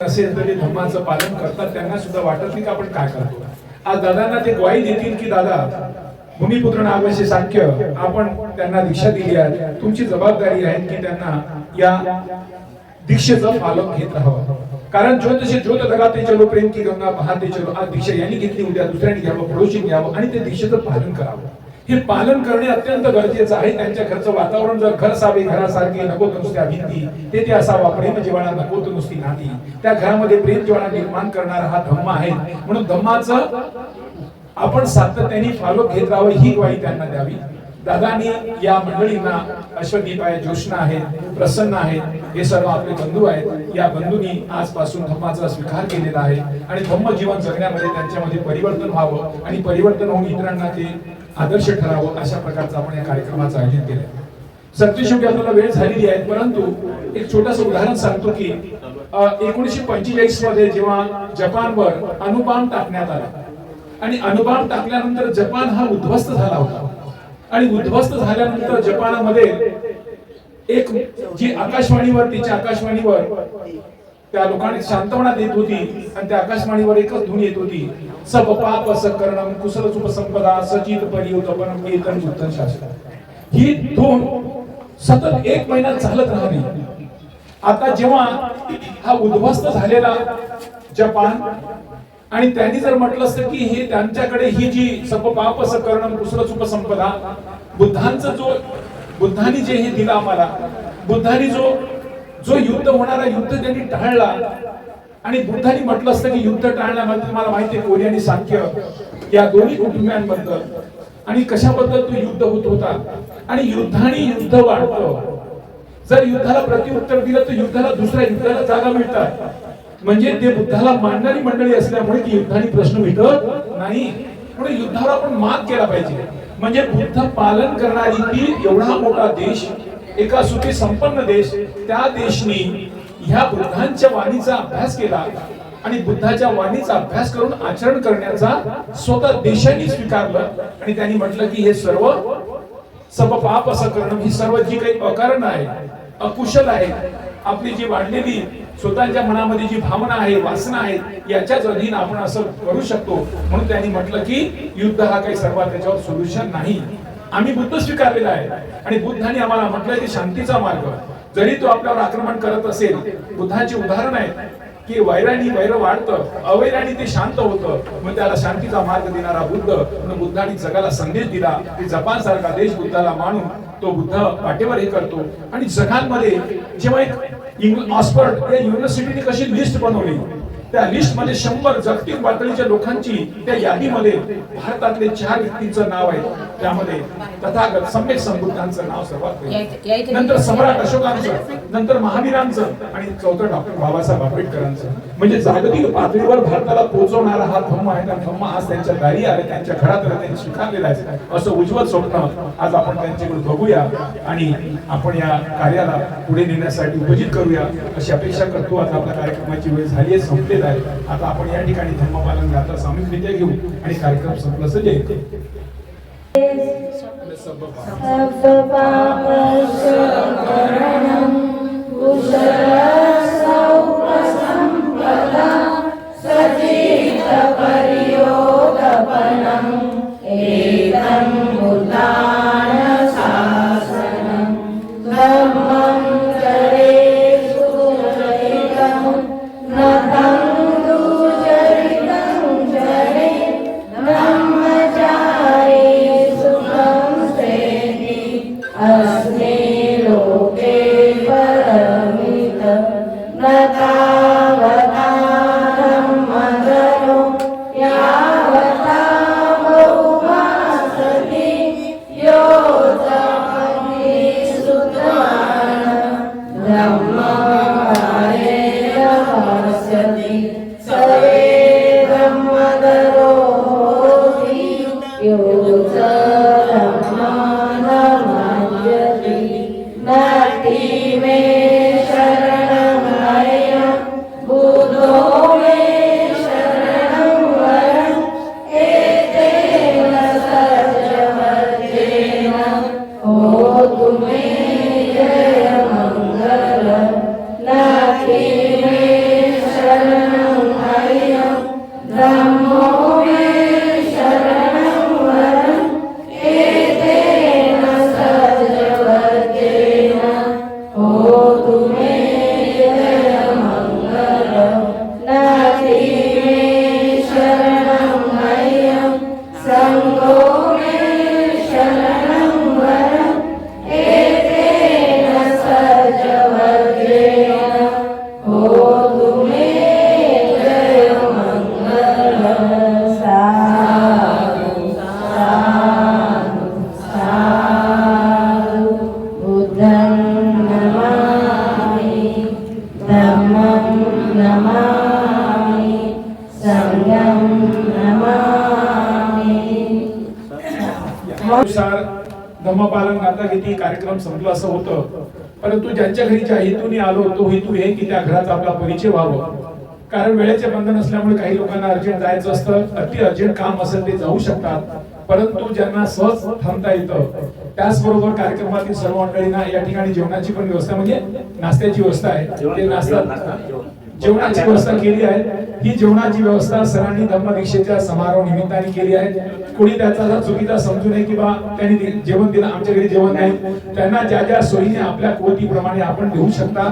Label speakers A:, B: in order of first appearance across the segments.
A: असेल तरी धम्माचं पालन करतात, त्यांना सुद्धा वाटत नाही की आपण काय करतो. आज दादांना ते ग्वाही देतील की दादा भूमिपुत्र नावाचे सांख्य आपण त्यांना दीक्षा दिली आहे, तुमची जबाबदारी आहे की त्यांना या दीक्षेचं पालन घेत राहावं. कारण ज्योत से ज्योत लगाते चलो, प्रेम की गंगा बहाते चलो. आज दीक्षा यांनी घेतली, उद्या दुसऱ्याने घ्यावं, पडोशीने घ्यावं आणि ते दीक्षेचं पालन करावं. हे पालन करणे अत्यंत गरजेचं आहे. त्यांच्या घरचं वातावरण जर घर सावे घरासारखे नको तर नुसत्या भिंती, ते असावा प्रेम जिव्हाळा नको तर नुसती नाती. त्या घरामध्ये प्रेम जिव्हाळा निर्माण करणारा हा धम्म आहे. म्हणून धम्माचं आपण सातत्याने फॉलो घेत राहावं, ही ग्वाही त्यांना द्यावी. दादांनी या मंडळींना, अश्वदीप आहे, ज्योष्णा आहे, प्रसन्न आहे, हे सर्व आपले बंधू आहेत. या बंधूंनी आजपासून धम्माचा स्वीकार केलेला आहे आणि धम्म जीवन जगण्यामध्ये त्यांच्यामध्ये परिवर्तन व्हावं आणि परिवर्तन होऊन इतरांना ते आदर्श ठरावं, अशा प्रकारचं आपण या कार्यक्रमाचं आयोजन केलं. सरतेशेवटी आपल्याला वेळ झालेली आहे, परंतु एक छोटंसं उदाहरण सांगतो की 1945 मध्ये जेव्हा जपानवर अणुबॉम्ब टाकण्यात आला आणि अणुबॉम्ब टाकल्यानंतर जपान हा उद्ध्वस्त झाला होता आणि उद्ध्वस्त झाल्यानंतर जपानमध्ये एक जी आकाशवाणीवर, तिच्या आकाशवाणीवर त्या लोकांनी शांतवना देत होती आणि त्या आकाशवाणीवर एकच धून येत होती, सब पाप सकरणम कुशल सुप संपदा सचित परियुतपनम एतन उत्तम शास्त्र. ही धून सतत 1 महिना चालत राहिली. आता जेव्हा हा उद्ध्वस्त झालेला जपान आणि त्यांनी जर म्हटलं असतं की हे त्यांच्याकडे ही जी सब पाप सकरणम कुशल सुप संपदा, बुद्धांनी जे हे दिलं आम्हाला, बुद्धांनी जो युद्ध होणारा युद्ध त्यांनी टाळला आणि बुद्धांनी म्हटलं असतं की युद्ध टाळण्यामध्ये तुम्हाला माहिती आहे कोरी आणि सांख्य या दोन्ही कुटुंबियांबद्दल आणि कशाबद्दल तो युद्ध होत होता आणि युद्धाने युद्ध वाढतं. जर युद्धाला प्रत्युत्तर दिलं तर युद्धाला दुसऱ्या युद्धाला जागा मिळतात. म्हणजे ते बुद्धाला मानणारी मंडळी असल्यामुळे की युद्धाने प्रश्न मिटत नाही, म्हणून युद्धावर आपण मात केला पाहिजे. म्हणजे बुद्ध पालन करणारी ती एवढा मोठा देश, एका सुखी संपन्न देश, त्या देशनी ह्या बुद्धांच्या वाणीचा अभ्यास केला आणि बुद्धाच्या वाणीचा अभ्यास करून आचरण करण्याचा स्वतः देशांनी स्वीकारलं आणि त्यांनी म्हटलं की हे सर्व सब पाप असं करणं, ही सर्व जी काही अकारण आहे, अकुशल आहे, आपली जी वाढलेली स्वतःच्या मनामध्ये जी भावना आहे, वासना आहे, याच्याच अधीन आपण असं करू शकतो. म्हणून त्यांनी म्हटलं की युद्ध हा काही सर्वात त्याच्यावर सोल्युशन नाही. आम्ही बुद्ध स्वीकारलेला आहे आणि बुद्धांनी आम्हाला म्हटलं की शांतीचा मार्ग, जरी तो आपल्यावर आक्रमण करत असेल, बुद्धाचे उदाहरण आहे की वैराणी वैर वाढतं, अवैराणी ते शांत होतं, मग त्याला शांतीचा मार्ग देणारा बुद्ध. म्हणून बुद्धांनी जगाला संदेश दिला की जपान सारखा देश बुद्धाला मानून तो बुद्ध वाटेवर हे करतो. आणि जगांमध्ये जेव्हा एक ऑक्सफर्ड या युनिव्हर्सिटीने कशी लिस्ट बनवली, त्या लिस्ट मध्ये 100 जागतिक पातळीच्या लोकांची त्या यादीमध्ये भारतातले 4 व्यक्तींचं नाव आहे. त्यामध्ये तथागत सम्यक संबुद्धांचं नाव सर्वात पहिलं, नंतर सम्राट अशोकांचं, नंतर महावीरांचं आणि चौथं डॉक्टर बाबासाहेब आंबेडकरांचं. म्हणजे जागतिक पातळीवर भारताला पोहोचवणारा हा धम्म आहे. त्या धम्म आज त्यांच्या दारी आले, त्यांच्या घरात आले, त्यांनी स्वीकारलेला आहे. असं उज्ज्वल स्वप्न आज आपण त्यांच्याकडे बघूया आणि आपण या कार्याला पुढे नेण्यासाठी उपजित करूया अशी अपेक्षा करतो. आज आपल्या कार्यक्रमाची वेळ झाली आहे, संपलेला आहे. आता आपण या ठिकाणी धम्मपालन गाथा सामूहिक विद्या घेऊ आणि कार्यक्रम संपला सजे.
B: Yo
A: धम्मपालन गाता किती कार्यक्रम संपला असं होतं, परंतु ज्यांच्या घरी ज्या हेतूने आलो तो हेतू हे की त्या घराचा आपला परिचय व्हावं. कारण वेळेचे बंधन असल्यामुळे काही लोकांना अर्जंट जायचं असतं, अति अर्जंट काम असेल ते जाऊ शकतात, परंतु ज्यांना सहज थांबता येतं त्याचबरोबर कार्यक्रमातील सर्व मंडळींना या ठिकाणी जेवणाची पण व्यवस्था म्हणजे नाश्त्याची व्यवस्था आहे, ते जेवणाची व्यवस्था केली आहे. ही जेवणाची व्यवस्था सरांनी धम्मदीक्षेच्या समारोह निमित्ताने केली आहे. कोणी त्याचा चुकीचा समजू नये की बा त्यांनी जेवण दिलं, आमच्या घरी जेवण नाही. त्यांना ज्या ज्या सोयीने आपल्या कोटीप्रमाणे आपण देऊ शकता.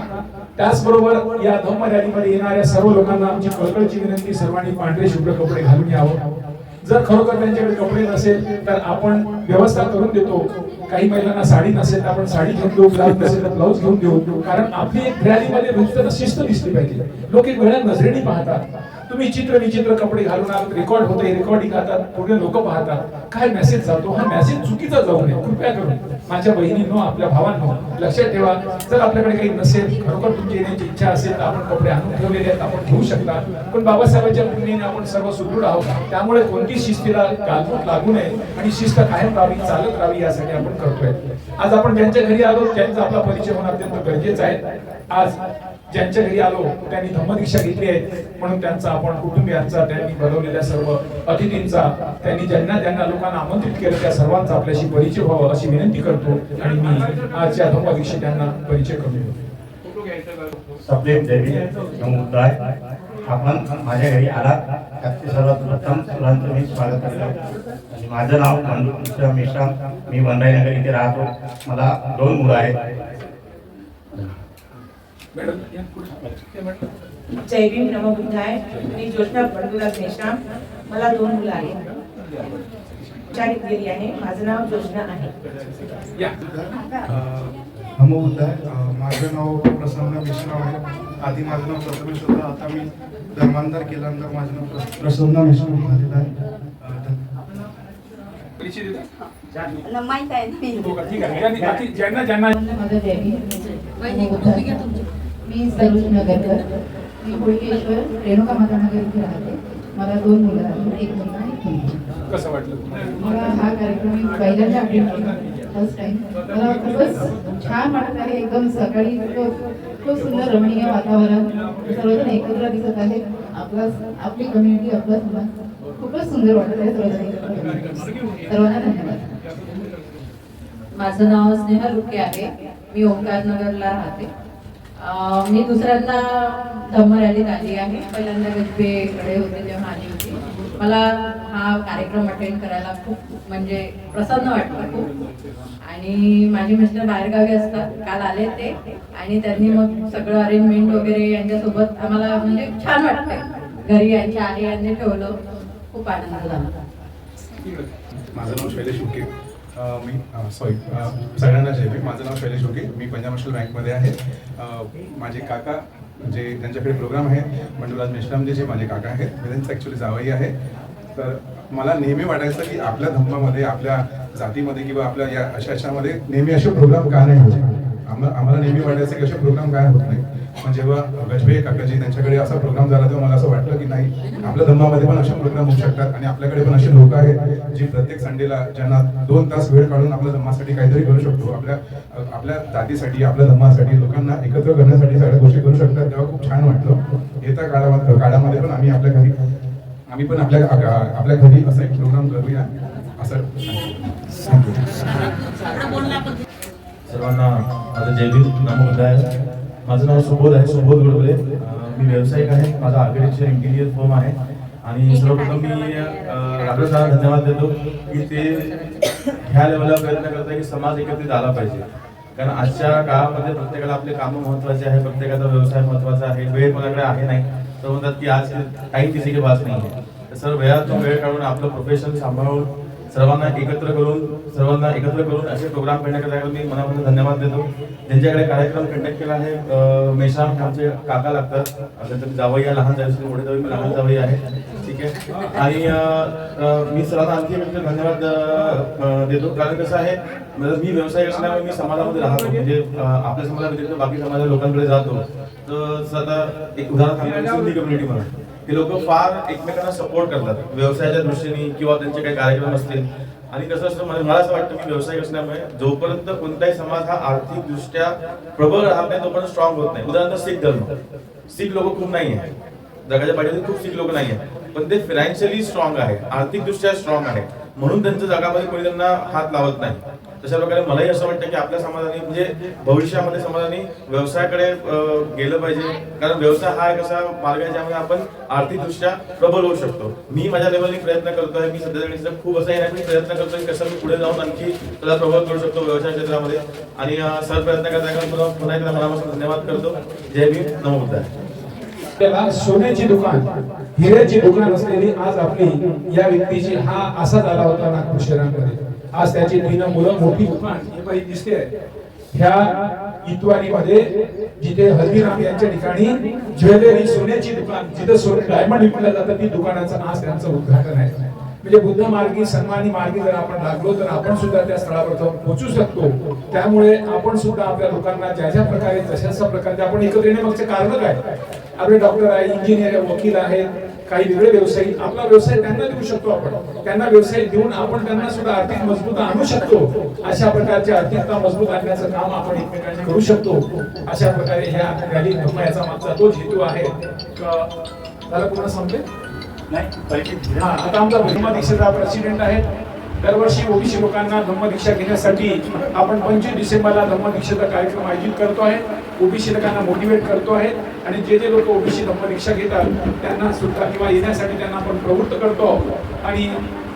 A: त्याचबरोबर या धम्म रॅलीमध्ये येणाऱ्या सर्व लोकांना आमची कळकळीची विनंती, सर्वांनी पांढरे शुभ्र कपडे घालून यावं. जर खरोखर त्यांच्याकडे कपडे नसेल तर आपण व्यवस्था करून देतो. काही महिलांना साडी नसेल तर आपण साडी घेऊन देऊ, ब्लाउज नसेल तर ब्लाउज घेऊन देऊ. कारण आपली एक रॅलीमध्ये नुसतं शिस्त दिसली पाहिजे. लोक एक वेळा नजरेने पाहतात. तुम्ही चित्र विचित्र कपडे घालून आलात, रेकॉर्ड होते, रेकॉर्डिंग करतात, पुढे लोक पाहतात, काय मेसेज जातो. हा मेसेज चुकीचा जाऊ नये कृपया करून. माझ्या बहिणींनो, आपल्या भावांनो, लक्षात ठेवा, जर आपल्याकडे काही नसेल, खरोखर तुमची येण्याची इच्छा असेल तर आपण कपडे आणून ठेवलेले आहेत, आपण घेऊ शकता. पण बाबासाहेबांच्या पुण्याने आपण सर्व सुदृढ आहोत, त्यामुळे कोणती शिस्तीला गालबोट लागू नये आणि शिस्त कायम राहावी, चालत राहावी, यासाठी आपण करतोय. आज आपण ज्यांच्या घरी आलो त्यांचा आपला परिचय होणं अत्यंत गरजेचं आहे. आज ज्यांच्या घरी आलो त्यांनी धम्मदीक्षा घेतली आहे, म्हणून त्यांचा आपण कुटुंबियांचा, त्यांनी बोलवलेल्या सर्व अतिथींचा, त्यांनी ज्यांना ज्यांना लोकांना आमंत्रित केलं त्या सर्वांचा आपल्याशी परिचय व्हावा अशी विनंती करतो आणि मी आजच्या धम्मदीक्षेत त्यांना परिचय करून देतो.
B: सप्रेम देवी नमोदाय. आपण माझ्या घरी आलात त्याचे सर्वात प्रथम सर्वांचं मी स्वागत करतो. आणि माझं नाव मंडू मेश्राम, मी वनराईनगर इथे राहतो. मला 2 मुलं आहेत.
C: जय भीम नमो बुद्धाय. मी ज्योत्ना पंडुराज मेश्राम, मला 2 मुलं आहेत. शाळेत गेली आहे. माझं नाव योजना आहे.
D: नमो बुद्धाय. माझं नाव प्रसन्न मेश्राम आहे. आधी माझं नाव प्रथमेश होतं, आता मी धर्मांतर केल्यानंतर माझं नाव प्रसन्न मेश्राम झालेलं आहे.
E: माहित आहे
A: ठीक आहे. ज्यांना ज्यांना
F: मी सरोज नगरकर, मी होळकेश्वर रेणुका माता नगर इथे राहते. मला 2 मुलं आहेत, एक मुलगा आणि एक मुलगी.
A: कसं वाटलं?
F: मला हा कार्यक्रम मी पहिल्यांदा अटेंड केला, फर्स्ट टाइम. मला खूपच छान वाटत आहे. एकदम सकाळी खूप सुंदर रमणीय वातावरण, सर्वजण एकत्र दिसत आहे. आपली कम्युनिटी, आपला समाज खूपच सुंदर वाटत आहे. सर्वांना धन्यवाद.
G: माझं नाव स्नेहल रुके आहे. मी ओंकार नगरला राहते. मी दुसऱ्यांदा धम्म रॅलीत आली आहे. पहिल्यांदा गजबेकडे होते तेव्हा आली होती. मला हा कार्यक्रम अटेंड करायला खूप म्हणजे प्रसन्न वाटतं खूप. आणि माझे मिस्टर बाहेरगावी असतात, काल आले ते, आणि त्यांनी मग सगळं अरेंजमेंट वगैरे यांच्यासोबत आम्हाला म्हणजे छान वाटतंय. घरी यांची आहे यांनी ठेवलं, खूप आनंद झाला.
D: माझं नाव शैलेश उके. मी सगळ्यांना जय भीम. माझं नाव शैलेश उके. मी पंजाब नॅशनल बँकमध्ये आहे. माझे काका जे त्यांच्याकडे प्रोग्राम आहे, मंडुराज मेश्राम जे माझे काका आहेत, मी त्यांचं ॲक्च्युली जावई आहे. तर मला नेहमी वाटायचं की आपल्या धम्मामध्ये, आपल्या जातीमध्ये किंवा आपल्या या अशामध्ये नेहमी असे प्रोग्राम का नाही होते. आम्हाला नेहमी वाटायचं की असे प्रोग्राम काय होत नाही. पण जेव्हा गजबे काकाजी त्यांच्याकडे असा प्रोग्राम झाला तेव्हा मला असं वाटलं की नाही, आपल्या धम्मामध्ये पण असे प्रोग्राम होऊ शकतात. आणि आपल्याकडे पण असे लोक आहेत जे प्रत्येक संडेला ज्यांना 2 तास वेळ काढून आपल्या धम्मासाठी काहीतरी करू शकतो, आपल्या जातीसाठी, आपल्या धम्मासाठी लोकांना एकत्र करण्यासाठी सगळ्या गोष्टी करू शकतात. तेव्हा खूप छान वाटलं. येत्या काळामध्ये पण आम्ही पण आपल्या घरी असा एक प्रोग्राम करूया असं
H: सर्वांना माझं जय भीम नमो बुद्धाय. माझं नाव सुबोध आहे, सुबोध गुडगुले. मी व्यावसायिक आहे. माझा आर्किटेक्चर इंटिरियर फर्म आहे. आणि सर्वप्रथम मी राघव सरांना धन्यवाद देतो की ते ह्या लेवलला प्रयत्न करत आहे की समाज एकत्रित आला पाहिजे. कारण आजच्या काळामध्ये प्रत्येकाला आपले कामं महत्त्वाचे आहे, प्रत्येकाचा व्यवसाय महत्त्वाचा आहे. वेळ कोणाकडे आहे नाही, तर म्हणतात की आज टाईम किसी के पास नाही आहे. तर सर वेळातून वेळ काढून आपलं प्रोफेशन सांभाळून सर्वांना एकत्र करून असे प्रोग्राम करण्याकरता मी मनापासून धन्यवाद देतो. ज्यांच्याकडे कार्यक्रम कंडक्ट केला आहे, मेश्राम आमचे काका लागतात. त्यांचं जावई आहे, लहान जावई, मोठे जावई, मी लहान जावई आहे. ठीक आहे. आणि मी सर्वांना आणखी धन्यवाद देतो. कारण कसं आहे, मी व्यवसाय असल्यामुळे मी समाजामध्ये राहतो, म्हणजे आपल्या समाजाव्यतिरिक्त बाकी समाजाच्या लोकांकडे जातो. तर आता एक उदाहरण सांगतो, सिंधी कम्युनिटी म्हणून हे लोक फार एकमेकांना सपोर्ट करतात व्यवसायाच्या दृष्टीने, किंवा त्यांचे काही कार्यक्रम असतील आणि कसं असतं मला असं वाटतं की व्यावसायिक असल्यामुळे जोपर्यंत कोणताही समाज हा आर्थिकदृष्ट्या प्रबळ राहत नाही तोपर्यंत स्ट्रॉंग होत नाही. उदाहरणार्थ शीख धर्म, शीख लोक खूप नाही आहे जगाच्या पाठीमध्ये, खूप शीख लोक नाही आहे, पण ते फायनान्शियली स्ट्रॉंग आहे, आर्थिकदृष्ट्या स्ट्रॉंग आहे, म्हणून त्यांच्या जगामध्ये कोणी त्यांना हात लावत नाही. तशा प्रकारे मलाही असं वाटतं की आपल्या समाजाने म्हणजे भविष्यामध्ये समाजाने व्यवसायाकडे गेलं पाहिजे, कारण व्यवसाय हा एक असा मार्ग आहे ज्यामध्ये आपण आर्थिकदृष्ट्या प्रबल होऊ शकतो. मी माझ्या लेवलने प्रयत्न करतोय, मी सध्या खूप असं आहे मी प्रयत्न करतोय कसं मी पुढे जाऊन आणखी त्याला प्रबल करू शकतो व्यवसाय क्षेत्रामध्ये. आणि सर प्रयत्न करता पुन्हा एकदा मनापासून धन्यवाद करतो. जय भीम, नमो बुद्धाय.
A: त्याला सोन्याची दुकान, हिऱ्याची दुकान असलेली आज आपली या व्यक्तीची हा असा झाला होता नागपूर शहरामध्ये. आज त्याची 3 मुलं मोठी दुकान हे बाई दिसते ह्या इतवारीमध्ये, जिथे हल्दीराम यांच्या ठिकाणी ज्वेलरी सोन्याची दुकान, जिथे सोने डायमंड विकलं जातं ती दुकानाचं आज त्यांचं उद्घाटन आहे. म्हणजे बुद्ध मार्गी सन्मानी मार्गी जर आपण लागलो तर आपण सुद्धा त्या स्थळावर जाऊन पोहोचू शकतो. त्यामुळे आपण सुद्धा आपल्या लोकांना ज्या ज्या प्रकारे जशा प्रकारे आपण एकत्र येण्यामागचे कारण काय, आपले डॉक्टर आहे, इंजिनियर आहे, वकील आहेत, काही वेगळे व्यवसायी, आपला व्यवसाय त्यांना देऊ शकतो आपण, त्यांना व्यवसाय देऊन आपण त्यांना सुद्धा आर्थिक मजबूत आणू शकतो. अशा प्रकारची आर्थिकता मजबूत आणण्याचं काम आपण एकमेकांनी करू शकतो. अशा प्रकारे ह्या रॅली याचा मागचा तोच हेतू आहे. त्याला पूर्ण समजेल हा. आता आमचा धम्मदीक्षेचा प्रेसिडेंट आहे. दरवर्षी ओबीसी लोकांना धम्मदीक्षा घेण्यासाठी आपण 25 डिसेंबरला धम्मदीक्षेचा कार्यक्रम आयोजित करतो आहे. ओबीसी लोकांना मोटिवेट करतो आहे आणि जे लोक ओबीसी धम्मदीक्षा घेतात त्यांना सुद्धा किंवा येण्यासाठी त्यांना आपण प्रवृत्त करतो. आणि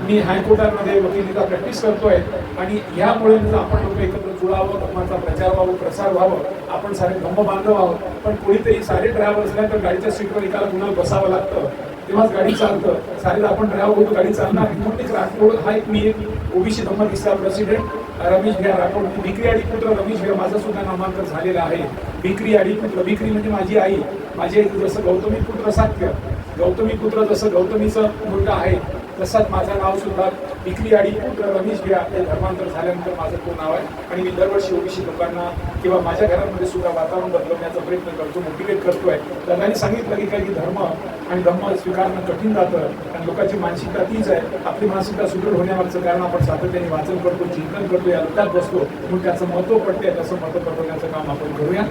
A: मी हायकोर्टामध्ये वकिलीचा प्रॅक्टिस करतोय आणि यामुळे आपण लोक एकत्र जुळावं, धर्माचा प्रचार व्हावं, प्रसार व्हावं, आपण सारे धम्म बांधव आहोत. पण कोणीतरी सारे ड्रायव्हर असल्या तर गाडीच्या सीटवर एकाला कुणाला बसावं लागतं, तेव्हाच गाडी चालतं. सारे आपण ड्रायव्हर होतो, गाडी चालणार. म्हणून राठोड हा एक ओबीसी धम्मदीक्षा प्रेसिडेंट रमेश भैया राठोड, भिकरी आडी पुत्र रमेश भैया, माझं सुद्धा नामांतर झालेलं आहे. भिकरी आडी पुत्र, भिकरी म्हणजे माझी आई, माझी आई जसं गौतमी पुत्र सात्य, गौतमी पुत्र जसं गौतमीचं मुलगा आहे तसंच माझं नाव सुद्धा भिकरी आडी पुत्र रमेश भैया हे धर्मांतर झाल्यानंतर माझं तो नाव आहे. आणि मी दरवर्षी ओबीसी लोकांना किंवा माझ्या घरामध्ये सुद्धा वातावरण बदलवण्याचा प्रयत्न करतो, मोटिवेट करतोय. दादांनी सांगितलं की काही धर्म आणि धम्म स्वीकारणं कठीण जातं आणि लोकांची मानसिकता तीच आहे. आपली मानसिकता सुदृढ होण्यामागचं कारण आपण सातत्याने वाचन करतो, चिंतन करतो, या लोकात बसतो, म्हणून त्याचं महत्व पडते. तसं महत्व पटवण्याचं काम आपण करूया.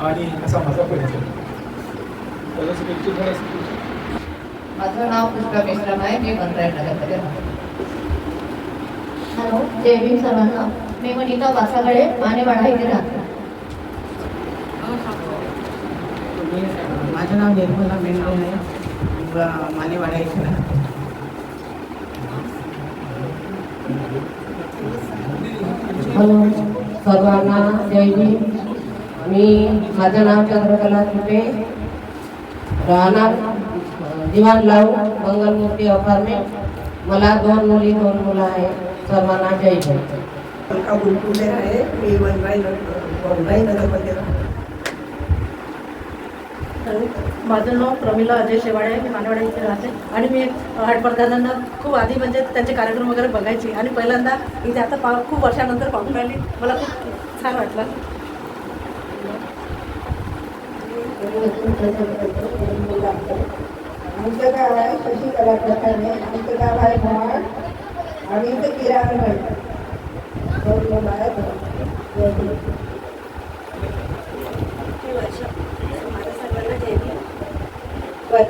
A: आणि असा माझा परिचय.
F: माझं नाव पुष्पा मेश्राम आहे, मी वनरायनगरमध्ये राहते.
I: हॅलो, जय भीम सर्वांना. मी वनिता वासागळे, मानेवाडा इथे राहते.
C: माझं नाव निर्मला मेंढे आहे, मानेवाडा इथे राहते.
J: हॅलो सर्वांना जय भीम. माझं नाव चंद्रकला तुपे, राहणार दिवाण लावू, मंगलमूर्ती अपार्टमेंट. मला 2 मुली 2 मुलं आहेत. सर्वांना जय भीम.
C: अलका बुलबुले आहे, मी वनरायनगरमध्ये राहते.
K: माझं नाव प्रमिला अजय शेवाळे आहे, मी मानेवाडा इथे राहते. आणि मी हडपडदादांना खूप आधी म्हणजे त्यांचे कार्यक्रम वगैरे बघायची आणि पहिल्यांदा इथे आता खूप वर्षानंतर पाहून राहिली. मला खूप छान वाटलं.
C: आमचं गाव आहे कशी कला प्रकारे, आमचं गाव आहे मोहाड आणि इथे किराणा मिळतं.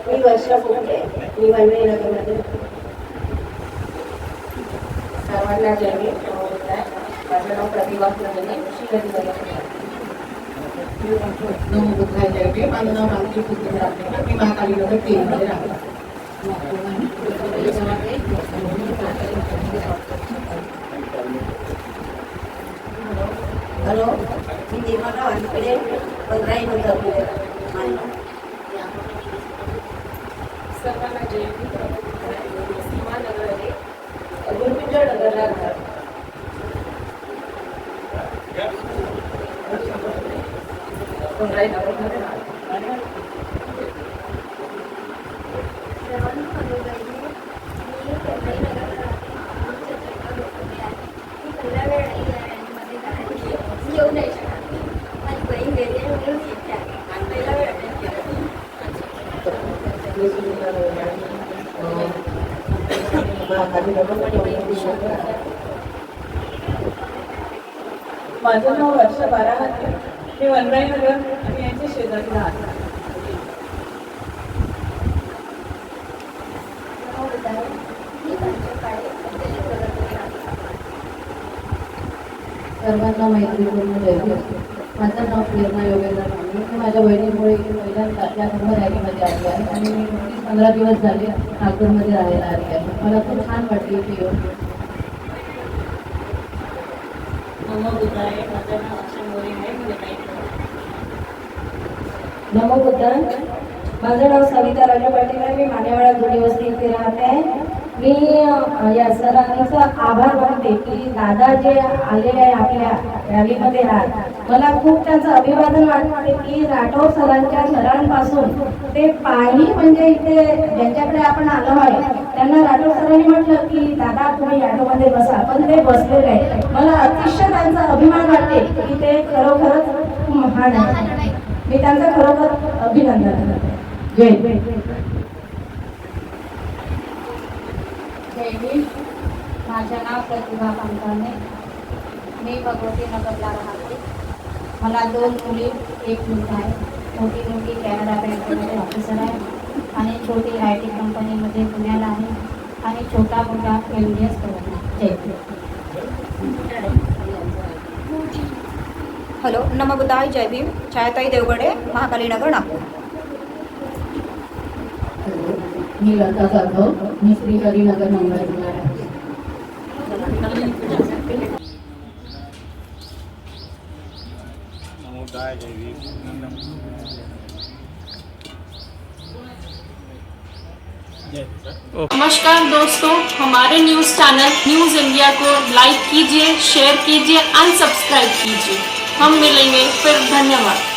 K: मी वर्षा फुकले, मी वनरायनगरमध्ये.
J: सर्वांना जय भीम. माझं नाव प्रतिभा फुलणे,
F: नमो बुद्धाय. जय भीम. माझं नाव रामजी पुत्र राहते, मी महाकालीनगर 3 मध्ये राहते.
E: हॅलो, मी निर्मला वानखेडे, वनरायनगरमध्ये राहते.
G: सर्वांना जय भीम. सीमानगरमध्ये गुरुपिंजळ नगरला राहतात. वनरायनगरमध्ये राहतात.
E: येऊ नाही शकत, माझी बहीण गेली आहे म्हणून येते आहे. आणि पहिला वेळ अटेंड केला.
J: महाकालीनगर
C: माझं नाव वर्षा बारामती. मी वनराईनगर आणि यांच्या शेजारी राहते.
G: सर्वांना मैत्रीपूर्ण जयभीम. माझं नाव प्रेरणा योगेंद्र माने. मी माझ्या बहिणीमुळे इथे पहिल्यांदा या धर्म रॅलीमध्ये आली आहे आणि मी 15 दिवस झाले नागपूरमध्ये राहायला आली आहे. मला खूप छान वाटली इथे येऊन.
C: नमो बुद्धाय. माझं नाव अक्षय मोरे आहे. मी
J: नमो बुद्धाय. माझं नाव सविता राजा पाटील आहे. मी मानेवाडा जुनी वस्ती इथे राहते आहे. मी या सरांचा आभार मानते की दादा जे आलेले आहे आपल्या रॅलीमध्ये आज. मला खूप त्यांचं अभिवादन वाटते की राठोड सरांच्या घरांपासून ते पायी म्हणजे इथे ज्यांच्याकडे आपण आलो आहे त्यांना राठोड सरांनी म्हटलं की दादा तुम्ही ऑटोमध्ये बसा, पण ते बसलेले आहे. मला अतिशय त्यांचा अभिमान वाटते की ते खरोखरच महान आहे. मी त्यांचं खरोखर अभिनंदन करते. जय
I: जयभीम. माझं नाव प्रतिभा कांताने. मी भगवती नगरला राहते. मला 2 मुली 1 मुलगा आहे. मोठी मुलगी कॅनडा बँकेमध्ये ऑफिसर आहे आणि छोटी IT कंपनीमध्ये पुण्याला आहे आणि छोटा मुलगा MBS करत आहे. जयभीम.
L: हॅलो, नमो बुद्धाय. जय भीम. छायाताई देवगडे, महाकालीनगर, नागपूर.
G: मी लता जाधव. मी श्रीहरीनगर मुंबईला राहते.
M: नमस्कार दोस्तों, हमारे न्यूज़ चैनल न्यूज़ इंडिया को लाइक कीजिए, शेयर कीजिए एंड सब्सक्राइब कीजिए. हम मिलेंगे फिर. धन्यवाद.